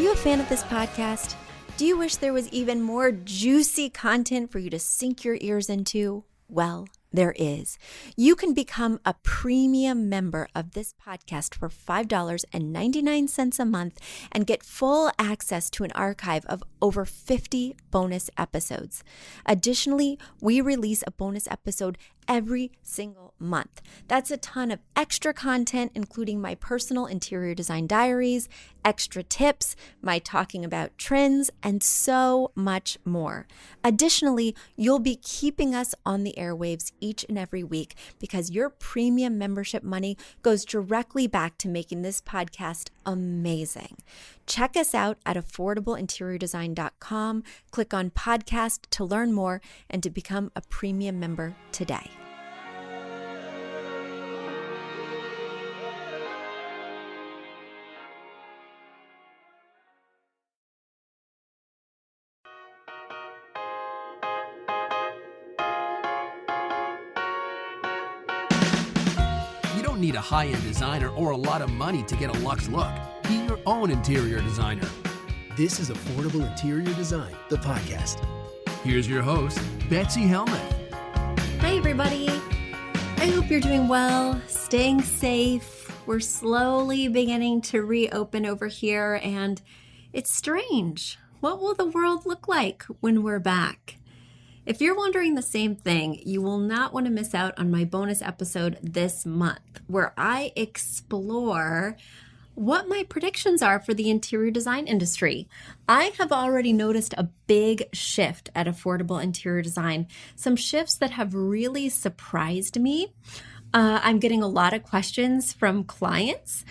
you a fan of this podcast? Do you wish there was even more juicy content for you to sink your ears into? Well, there is. You can become a premium member of this podcast for $5.99 a month and get full access to an archive of over 50 bonus episodes. Additionally, we release a bonus episode every single month. That's a ton of extra content, including my personal interior design diaries, extra tips, my talking about trends, and so much more. Additionally, you'll be keeping us on the airwaves each and every week because your premium membership money goes directly back to making this podcast amazing. Check us out at affordableinteriordesign.com. Click on podcast to learn more and to become a premium member today. You don't need a high-end designer or a lot of money to get a luxe look. Be your own interior designer. This is Affordable Interior Design, the podcast. Here's your host, Betsy Helmuth. Hi, everybody. I hope you're doing well, staying safe. We're slowly beginning to reopen over here, and it's strange. What will the world look like when we're back? If you're wondering the same thing, you will not want to miss out on my bonus episode this month, where I explore what my predictions are for the interior design industry. I have already noticed a big shift at Affordable Interior Design, some shifts that have really surprised me. I'm getting a lot of questions from clients,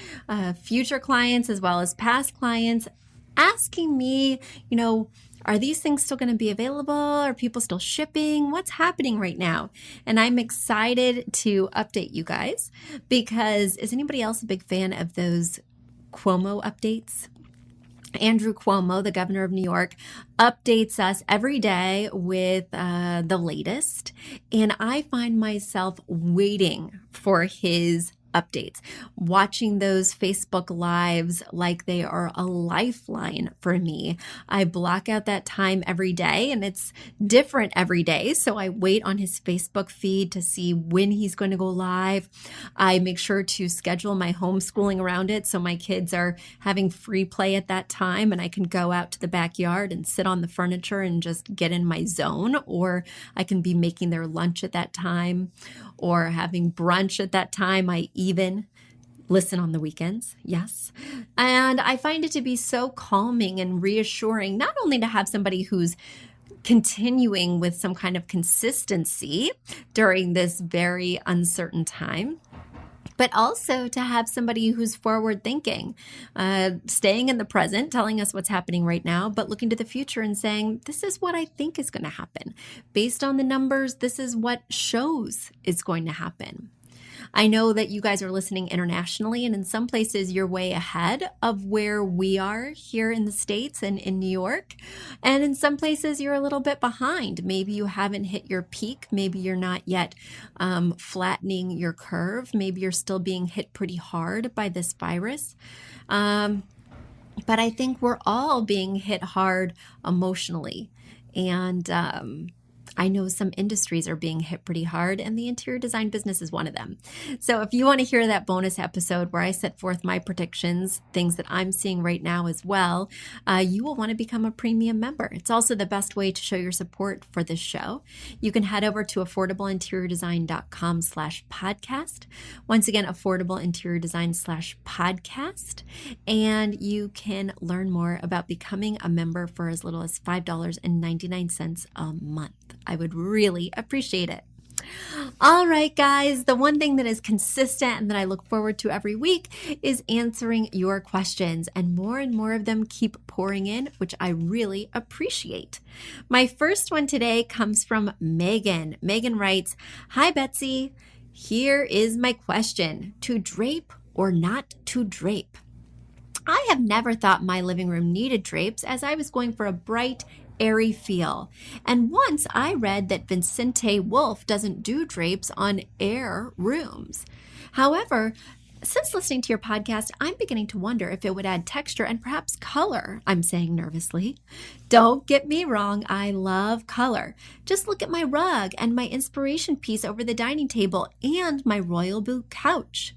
future clients, as well as past clients, asking me, are these things still going to be available? Are people still shipping? What's happening right now? And I'm excited to update you guys because is anybody else a big fan of those Cuomo updates? Andrew Cuomo, the governor of New York, updates us every day with the latest. And I find myself waiting for his updates, watching those Facebook Lives like they are a lifeline for me. I block out that time every day and it's different every day. So I wait on his Facebook feed to see when he's going to go live. I make sure to schedule my homeschooling around it so my kids are having free play at that time and I can go out to the backyard and sit on the furniture and just get in my zone, or I can be making their lunch at that time or having brunch at that time. I even listen on the weekends, yes. And I find it to be so calming and reassuring, not only to have somebody who's continuing with some kind of consistency during this very uncertain time, but also to have somebody who's forward thinking, staying in the present, telling us what's happening right now, but looking to the future and saying, this is what I think is going to happen. Based on the numbers, this is what shows is going to happen. I know that you guys are listening internationally, and in some places you're way ahead of where we are here in the States and in New York. And in some places you're a little bit behind. Maybe you haven't hit your peak. Maybe you're not yet flattening your curve. Maybe you're still being hit pretty hard by this virus. But I think we're all being hit hard emotionally. And I know some industries are being hit pretty hard, and the interior design business is one of them. So if you want to hear that bonus episode where I set forth my predictions, things that I'm seeing right now as well, you will want to become a premium member. It's also the best way to show your support for this show. You can head over to affordableinteriordesign.com/podcast. Once again, affordableinteriordesign/podcast. And you can learn more about becoming a member for as little as $5.99 a month. I would really appreciate it. All right, guys, the one thing that is consistent and that I look forward to every week is answering your questions, and more of them keep pouring in, which I really appreciate. My first one today comes from Meghan. Meghan writes, "Hi, Betsy. Here is my question. To drape or not to drape? I have never thought my living room needed drapes as I was going for a bright, airy feel. And once I read that Vicente Woolf doesn't do drapes on air rooms. However, Since listening to your podcast, I'm beginning to wonder if it would add texture and perhaps color, I'm saying nervously. Don't get me wrong, I love color. Just look at my rug and my inspiration piece over the dining table and my royal blue couch.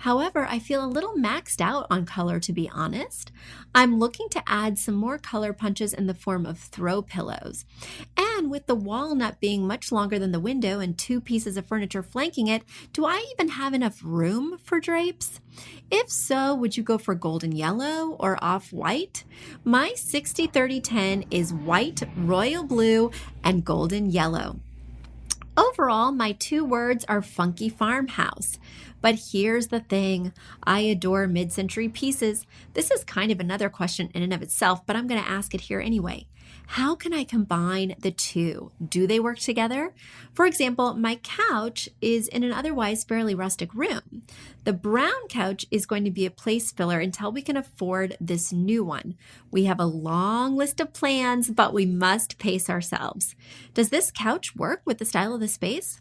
However, I feel a little maxed out on color, to be honest. I'm looking to add some more color punches in the form of throw pillows. And with the walnut being much longer than the window and 2 pieces of furniture flanking it, do I even have enough room for drapes? If so, would you go for golden yellow or off-white? My 60-30-10 is white, royal blue, and golden yellow. Overall, my 2 words are funky farmhouse. But here's the thing, I adore mid-century pieces. This is kind of another question in and of itself, but I'm going to ask it here anyway. How can I combine the 2? Do they work together? For example, my couch is in an otherwise fairly rustic room. The brown couch is going to be a place filler until we can afford this new one. We have a long list of plans, but we must pace ourselves. Does this couch work with the style of the space?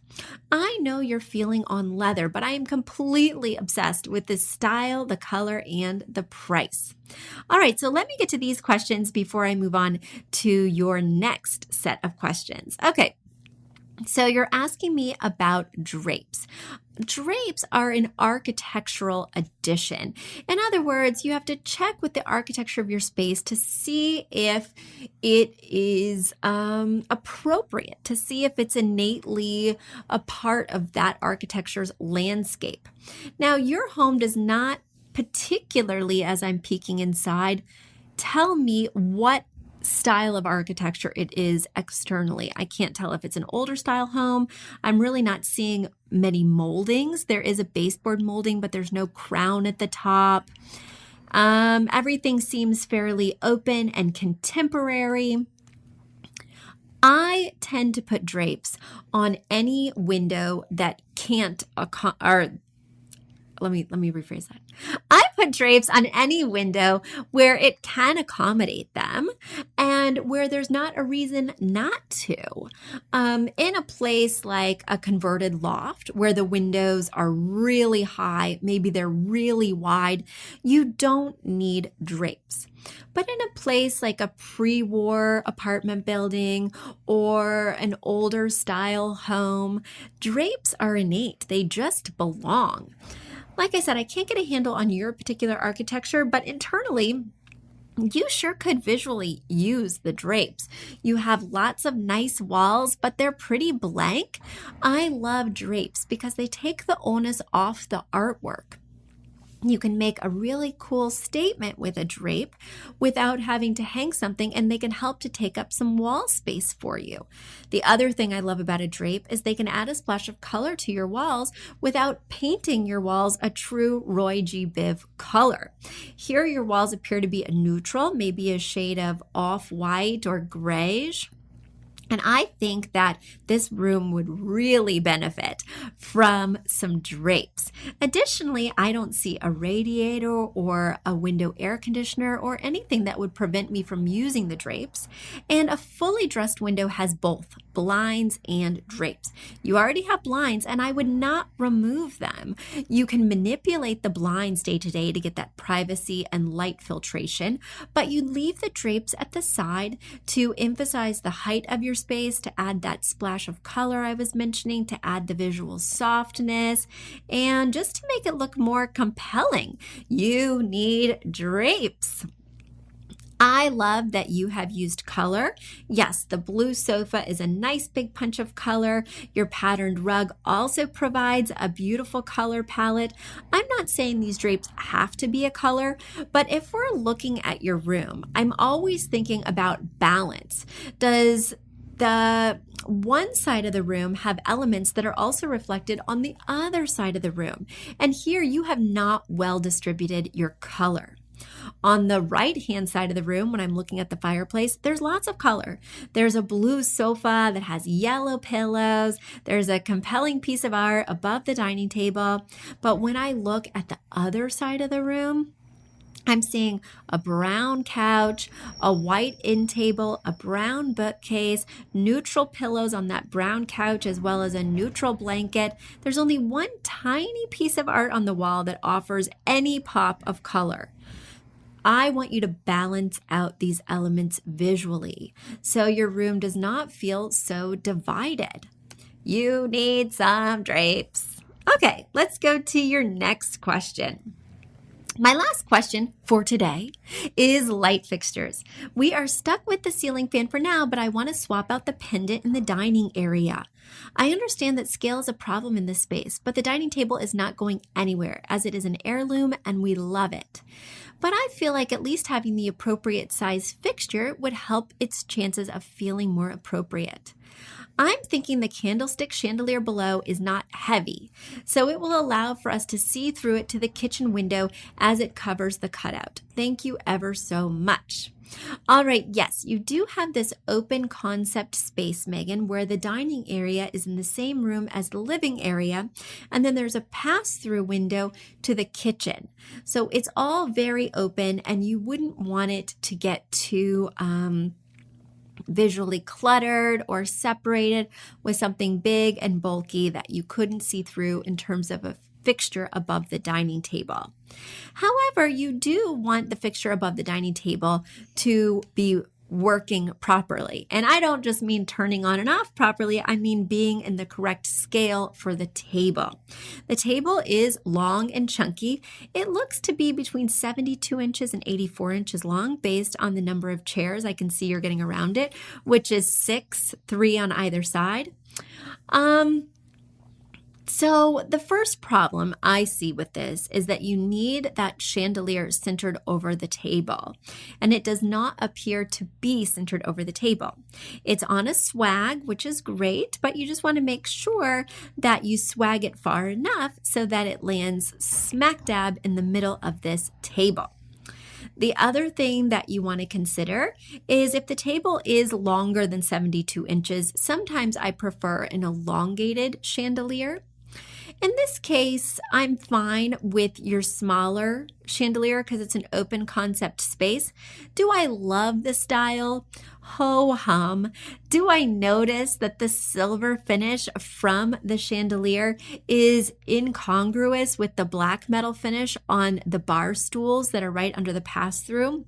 I know you're feeling on leather, but I am completely obsessed with the style, the color, and the price. All right, so let me get to these questions before I move on to your next set of questions. Okay, so you're asking me about drapes. Drapes are an architectural addition. In other words, you have to check with the architecture of your space to see if it is appropriate, to see if it's innately a part of that architecture's landscape. Now, your home does not particularly, as I'm peeking inside, tell me what style of architecture it is externally. I can't tell if it's an older style home. I'm really not seeing many moldings. There is a baseboard molding, but there's no crown at the top. Everything seems fairly open and contemporary. I tend to put drapes on any window that can't let me rephrase that. I put drapes on any window where it can accommodate them and where there's not a reason not to. In a place like a converted loft where the windows are really high, maybe they're really wide, you don't need drapes. But in a place like a pre-war apartment building or an older style home, drapes are innate. They just belong. Like I said, I can't get a handle on your particular architecture, but internally, you sure could visually use the drapes. You have lots of nice walls, but they're pretty blank. I love drapes because they take the onus off the artwork. You can make a really cool statement with a drape without having to hang something, and they can help to take up some wall space for you. The other thing I love about a drape is they can add a splash of color to your walls without painting your walls a true Roy G. Biv color. Here your walls appear to be a neutral, maybe a shade of off-white or grayish. And I think that this room would really benefit from some drapes. Additionally, I don't see a radiator or a window air conditioner or anything that would prevent me from using the drapes. And a fully dressed window has both blinds and drapes. You already have blinds, and I would not remove them. You can manipulate the blinds day to day to get that privacy and light filtration, but you leave the drapes at the side to emphasize the height of your space, to add that splash of color I was mentioning, to add the visual softness, and just to make it look more compelling. You need drapes. I love that you have used color. Yes, the blue sofa is a nice big punch of color. Your patterned rug also provides a beautiful color palette. I'm not saying these drapes have to be a color, but if we're looking at your room, I'm always thinking about balance. Does the one side of the room have elements that are also reflected on the other side of the room? And here you have not well distributed your color. On the right-hand side of the room, when I'm looking at the fireplace, there's lots of color. There's a blue sofa that has yellow pillows. There's a compelling piece of art above the dining table. But when I look at the other side of the room, I'm seeing a brown couch, a white end table, a brown bookcase, neutral pillows on that brown couch, as well as a neutral blanket. There's only one tiny piece of art on the wall that offers any pop of color. I want you to balance out these elements visually so your room does not feel so divided. You need some drapes. Okay, let's go to your next question. My last question for today is light fixtures. We are stuck with the ceiling fan for now, but I want to swap out the pendant in the dining area. I understand that scale is a problem in this space, but the dining table is not going anywhere as it is an heirloom and we love it. But I feel like at least having the appropriate size fixture would help its chances of feeling more appropriate. I'm thinking the candlestick chandelier below is not heavy, so it will allow for us to see through it to the kitchen window as it covers the cutout. Thank you ever so much. All right, yes, you do have this open concept space, Meghan, where the dining area is in the same room as the living area, and then there's a pass-through window to the kitchen. So it's all very open, and you wouldn't want it to get too visually cluttered or separated with something big and bulky that you couldn't see through in terms of a fixture above the dining table. However, you do want the fixture above the dining table to be working properly. And I don't just mean turning on and off properly, I mean being in the correct scale for the table. The table is long and chunky. It looks to be between 72 inches and 84 inches long based on the number of chairs I can see you're getting around it, which is 6, 3 on either side. So the first problem I see with this is that you need that chandelier centered over the table, and it does not appear to be centered over the table. It's on a swag, which is great, but you just want to make sure that you swag it far enough so that it lands smack dab in the middle of this table. The other thing that you want to consider is if the table is longer than 72 inches, sometimes I prefer an elongated chandelier. In this case, I'm fine with your smaller chandelier because it's an open concept space. Do I love the style? Ho hum. Do I notice that the silver finish from the chandelier is incongruous with the black metal finish on the bar stools that are right under the pass-through?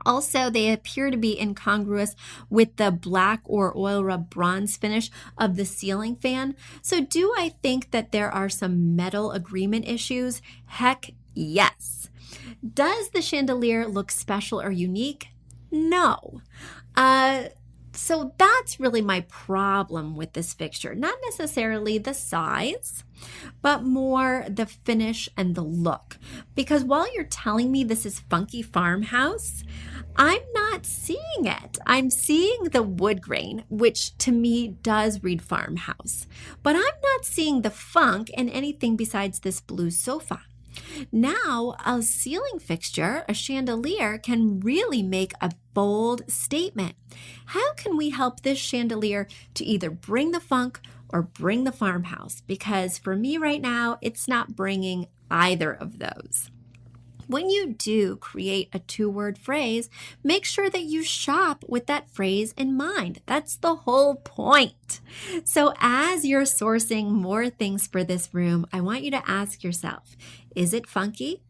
Also, they appear to be incongruous with the black or oil rub bronze finish of the ceiling fan. So do I think that there are some metal agreement issues? Heck yes. Does the chandelier look special or unique? No. So that's really my problem with this fixture. Not necessarily the size, but more the finish and the look. Because while you're telling me this is funky farmhouse, I'm not seeing it. I'm seeing the wood grain, which to me does read farmhouse. But I'm not seeing the funk in anything besides this blue sofa. Now, a ceiling fixture, a chandelier, can really make a bold statement. How can we help this chandelier to either bring the funk or bring the farmhouse? Because for me right now, it's not bringing either of those. When you do create a 2-word phrase, make sure that you shop with that phrase in mind. That's the whole point. So as you're sourcing more things for this room, I want you to ask yourself, is it funky?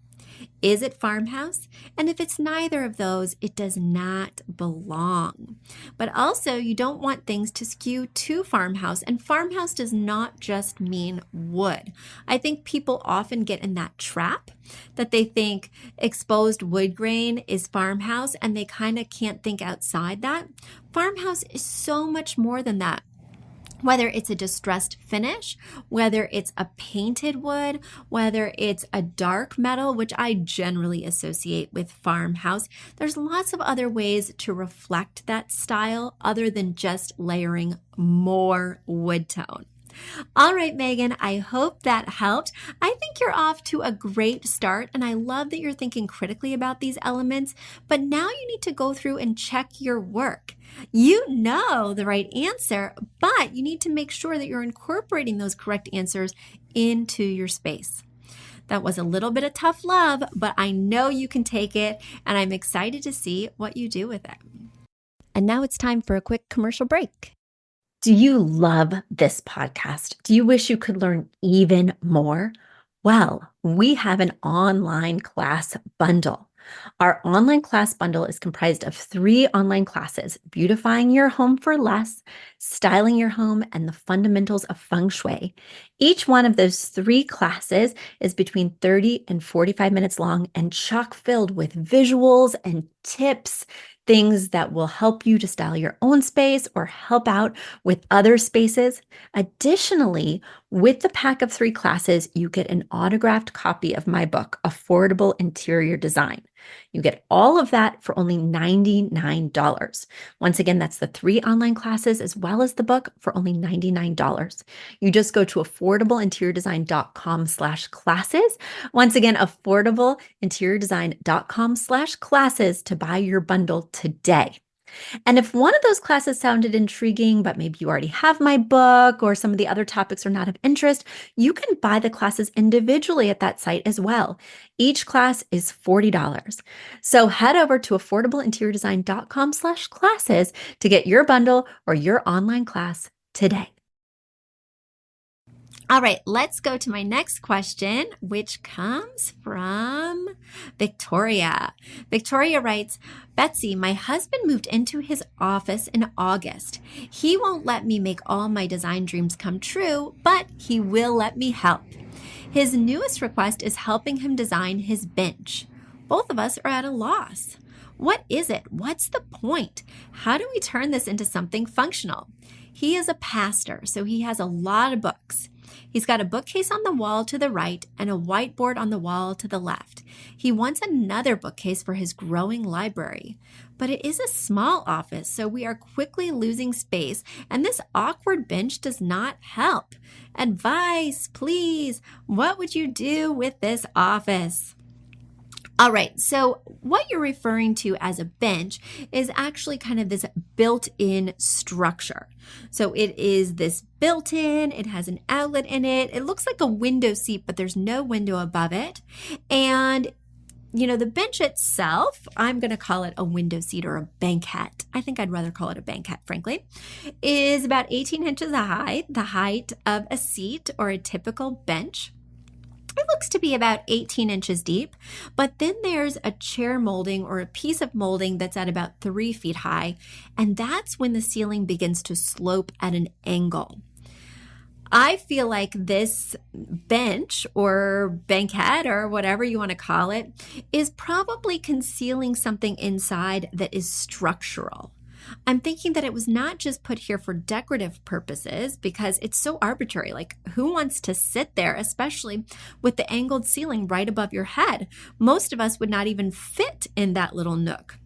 Is it farmhouse? And if it's neither of those, it does not belong. But also, you don't want things to skew to farmhouse. And farmhouse does not just mean wood. I think people often get in that trap that they think exposed wood grain is farmhouse and they kind of can't think outside that. Farmhouse is so much more than that. Whether it's a distressed finish, whether it's a painted wood, whether it's a dark metal, which I generally associate with farmhouse, there's lots of other ways to reflect that style other than just layering more wood tone. All right, Meghan, I hope that helped. I think you're off to a great start, and I love that you're thinking critically about these elements, but now you need to go through and check your work. You know the right answer, but you need to make sure that you're incorporating those correct answers into your space. That was a little bit of tough love, but I know you can take it, and I'm excited to see what you do with it. And now it's time for a quick commercial break. Do you love this podcast? Do you wish you could learn even more? Well, we have an online class bundle. Our online class bundle is comprised of 3 online classes: beautifying your home for less, styling your home, and the fundamentals of feng shui. Each one of those 3 classes is between 30 and 45 minutes long and chock filled with visuals and tips, things that will help you to style your own space or help out with other spaces. Additionally, with the pack of 3 classes, you get an autographed copy of my book, Affordable Interior Design. You get all of that for only $99. Once again, that's the 3 online classes as well as the book for only $99. You just go to affordableinteriordesign.com/classes. Once again, affordableinteriordesign.com/classes to buy your bundle today. And if one of those classes sounded intriguing, but maybe you already have my book or some of the other topics are not of interest, you can buy the classes individually at that site as well. Each class is $40. So head over to affordableinteriordesign.com/classes to get your bundle or your online class today. All right, let's go to my next question, which comes from Victoria. Victoria writes, Betsy, my husband moved into his office in August. He won't let me make all my design dreams come true, but he will let me help. His newest request is helping him design his bench. Both of us are at a loss. What is it? What's the point? How do we turn this into something functional? He is a pastor, so he has a lot of books. He's got a bookcase on the wall to the right and a whiteboard on the wall to the left. He wants another bookcase for his growing library. But it is a small office, so we are quickly losing space, and this awkward bench does not help. Advice, please. What would you do with this office? All right, so what you're referring to as a bench is actually kind of this built-in structure. So it is this built-in, it has an outlet in it. It looks like a window seat, but there's no window above it. And, the bench itself, I'm going to call it a window seat or a banquette. I think I'd rather call it a banquette, frankly, is about 18 inches high, the height of a seat or a typical bench. It looks to be about 18 inches deep, but then there's a chair molding or a piece of molding that's at about 3 feet high, and that's when the ceiling begins to slope at an angle. I feel like this bench or banquette or whatever you want to call it is probably concealing something inside that is structural. I'm thinking that it was not just put here for decorative purposes because it's so arbitrary. Like, who wants to sit there, especially with the angled ceiling right above your head? Most of us would not even fit in that little nook.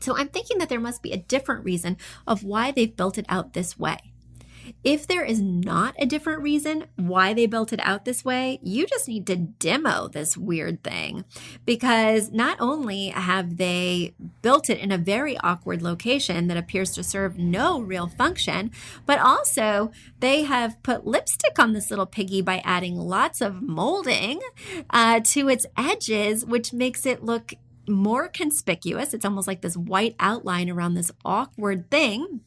So I'm thinking that there must be a different reason of why they've built it out this way. If there is not a different reason why they built it out this way, you just need to demo this weird thing, because not only have they built it in a very awkward location that appears to serve no real function, but also they have put lipstick on this little piggy by adding lots of molding to its edges, which makes it look more conspicuous. It's almost like this white outline around this awkward thing.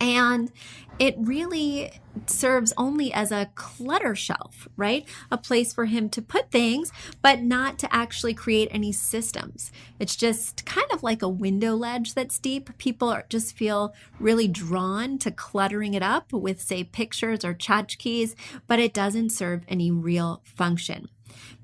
And it really serves only as a clutter shelf, right? A place for him to put things, but not to actually create any systems. It's just kind of like a window ledge that's deep. People just feel really drawn to cluttering it up with, say, pictures or tchotchkes, but it doesn't serve any real function.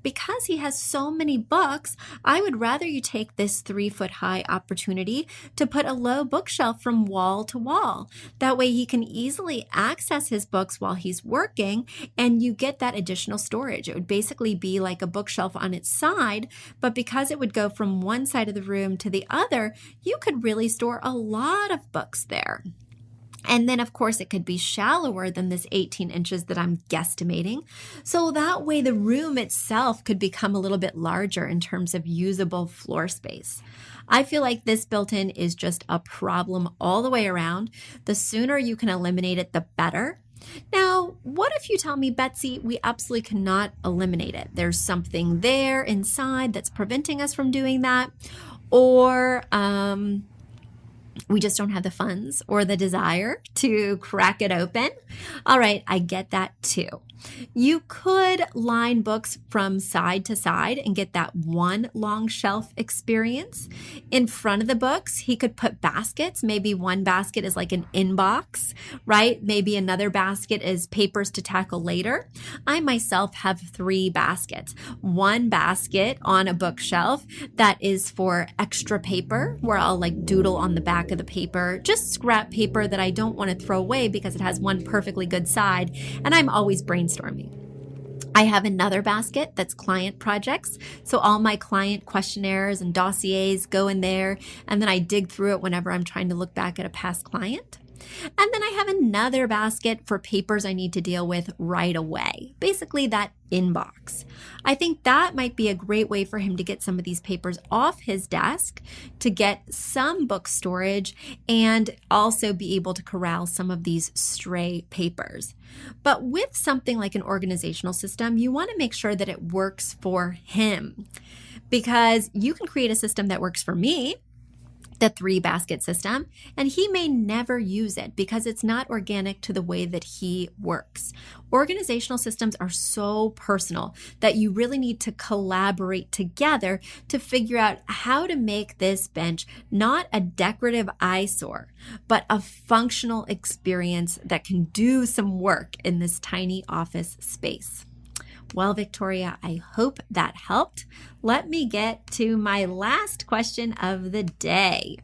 Because he has so many books, I would rather you take this 3-foot-high opportunity to put a low bookshelf from wall to wall. That way he can easily access his books while he's working, and you get that additional storage. It would basically be like a bookshelf on its side, but because it would go from one side of the room to the other, you could really store a lot of books there. And then, of course, it could be shallower than this 18 inches that I'm guesstimating. So that way the room itself could become a little bit larger in terms of usable floor space. I feel like this built-in is just a problem all the way around. The sooner you can eliminate it, the better. Now, what if you tell me, Betsy, we absolutely cannot eliminate it? There's something there inside that's preventing us from doing that, or we just don't have the funds or the desire to crack it open. All right, I get that too. You could line books from side to side and get that one long shelf experience. In front of the books, he could put baskets. Maybe one basket is like an inbox, right? Maybe another basket is papers to tackle later. I myself have 3 baskets. One basket on a bookshelf that is for extra paper, where I'll like doodle on the back of the paper, just scrap paper that I don't want to throw away because it has one perfectly good side, and I'm always brainstorming. I have another basket that's client projects. So all my client questionnaires and dossiers go in there, and then I dig through it whenever I'm trying to look back at a past client. And then I have another basket for papers I need to deal with right away. Basically that inbox. I think that might be a great way for him to get some of these papers off his desk, to get some book storage, and also be able to corral some of these stray papers. But with something like an organizational system, you want to make sure that it works for him, because you can create a system that works for me, the 3 basket system, and he may never use it because it's not organic to the way that he works. Organizational systems are so personal that you really need to collaborate together to figure out how to make this bench not a decorative eyesore, but a functional experience that can do some work in this tiny office space. Well, Victoria, I hope that helped. Let me get to my last question of the day.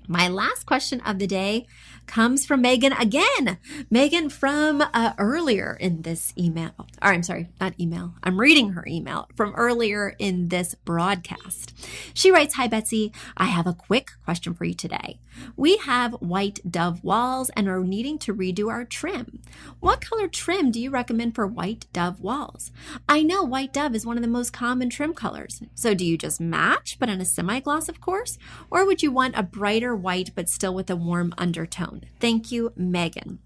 My last question of the day comes from Meghan again. Meghan from earlier in this email. Or I'm sorry, not email. I'm reading her email from earlier in this broadcast. She writes, "Hi, Betsy. I have a quick question for you today. We have white dove walls and are needing to redo our trim. What color trim do you recommend for white dove walls? I know white dove is one of the most common trim colors. So do you just match, but in a semi-gloss, of course? Or would you want a brighter white, but still with a warm undertone? Thank you, Meghan."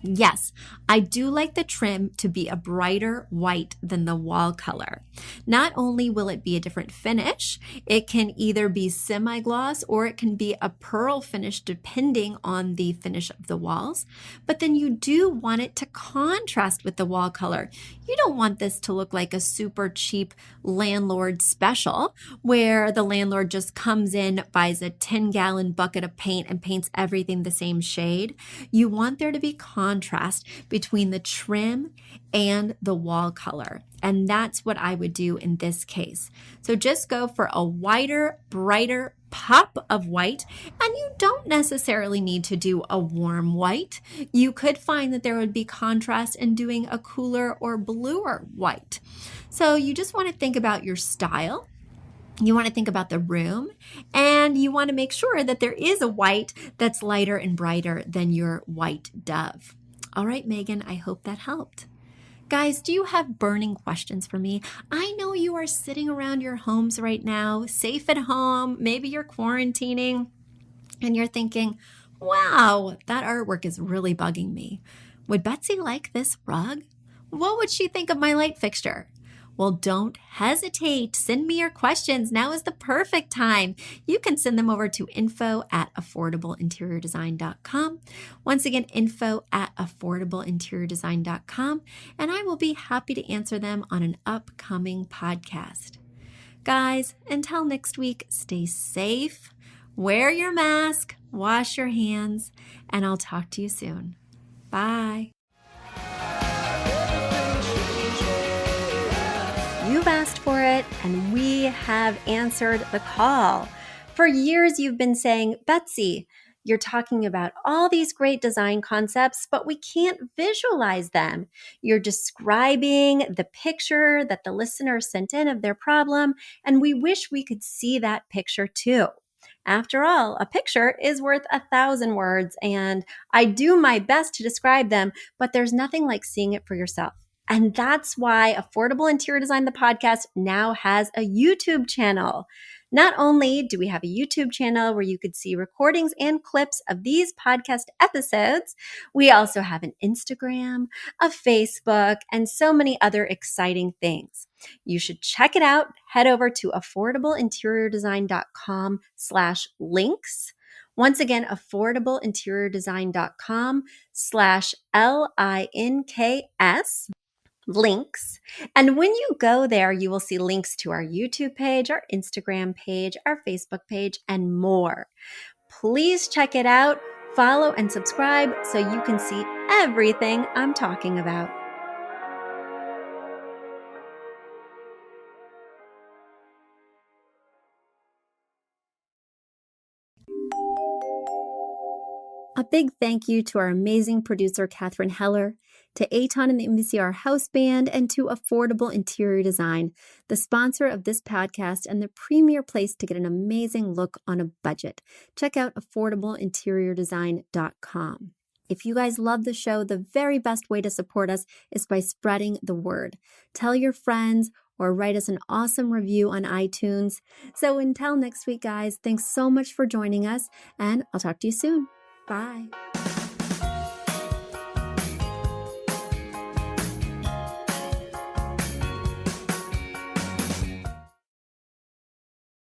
Yes, I do like the trim to be a brighter white than the wall color. Not only will it be a different finish, it can either be semi-gloss or it can be a pearl finish depending on the finish of the walls. But then you do want it to contrast with the wall color. You don't want this to look like a super cheap landlord special where the landlord just comes in, buys a 10-gallon bucket of paint and paints everything the same shade. You want there to be contrast between the trim and the wall color. And that's what I would do in this case. So just go for a whiter, brighter pop of white, and you don't necessarily need to do a warm white. You could find that there would be contrast in doing a cooler or bluer white. So you just want to think about your style. You want to think about the room, and you want to make sure that there is a white that's lighter and brighter than your white dove. All right, Meghan, I hope that helped. Guys, do you have burning questions for me? I know you are sitting around your homes right now, safe at home. Maybe you're quarantining and you're thinking, wow, that artwork is really bugging me. Would Betsy like this rug? What would she think of my light fixture? Well, don't hesitate. Send me your questions. Now is the perfect time. You can send them over to info@affordableinteriordesign.com. Once again, info@affordableinteriordesign.com, and I will be happy to answer them on an upcoming podcast. Guys, until next week, stay safe, wear your mask, wash your hands, and I'll talk to you soon. Bye. You've asked for it, and we have answered the call. For years, you've been saying, Betsy, you're talking about all these great design concepts, but we can't visualize them. You're describing the picture that the listener sent in of their problem, and we wish we could see that picture too. After all, a picture is worth 1,000 words, and I do my best to describe them, but there's nothing like seeing it for yourself. And that's why Affordable Interior Design, the podcast, now has a YouTube channel. Not only do we have a YouTube channel where you could see recordings and clips of these podcast episodes, we also have an Instagram, a Facebook, and so many other exciting things. You should check it out. Head over to affordableinteriordesign.com/links. Once again, affordableinteriordesign.com/LINKS. Links. And when you go there, you will see links to our YouTube page, our Instagram page, our Facebook page, and more. Please check it out, follow and subscribe so you can see everything I'm talking about. A big thank you to our amazing producer, Catherine Heller, to Aton and the MCR House Band, and to Affordable Interior Design, the sponsor of this podcast and the premier place to get an amazing look on a budget. Check out affordableinteriordesign.com. If you guys love the show, the very best way to support us is by spreading the word. Tell your friends or write us an awesome review on iTunes. So until next week, guys, thanks so much for joining us, and I'll talk to you soon. Bye.